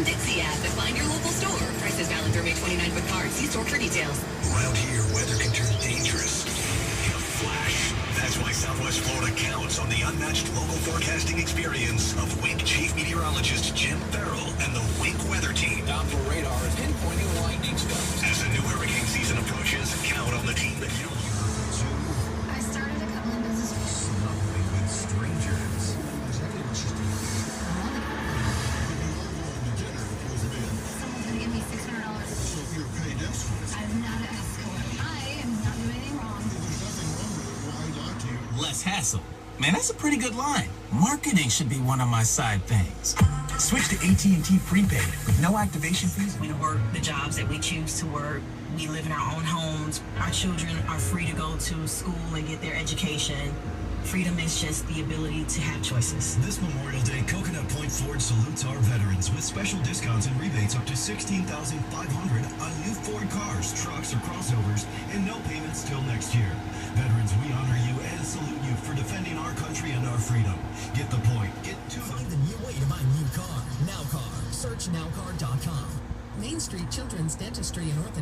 Winn-Dixie app and find your local store. Prices valid through May 29 with cards. See store for details. Around here, weather can turn dangerous in a flash. That's why Southwest Florida counts on the unmatched local forecasting experience of Wink Chief Meteorologist Jim Farrell and the Wink Weather Team. Downpour radar is pinpointing lightning storms. As the new hurricane season approaches, count on the team that you I started a couple of businesses. Smuggling with strangers. Someone's gonna give me $600. So you're paid escort. I'm not an escort. I am not doing anything wrong. There's nothing wrong with it. Why lie to you? Less hassle. Man, that's a pretty good line. Marketing should be one of my side things. Switch to AT&T prepaid with no activation fees. We work the jobs that we choose to work. We live in our own homes. Our children are free to go to school and get their education. Freedom is just the ability to have choices. This Memorial Day, Coconut Point Ford salutes our veterans with special discounts and rebates up to $16,500 on new Ford cars, trucks, or crossovers, and no payments till next year. Veterans, we honor you and salute you for defending our country and our freedom. Get the point. Get to Find the new way to buy a new car. Now Car. Search nowcar.com. Main Street Children's Dentistry and Orthodontics.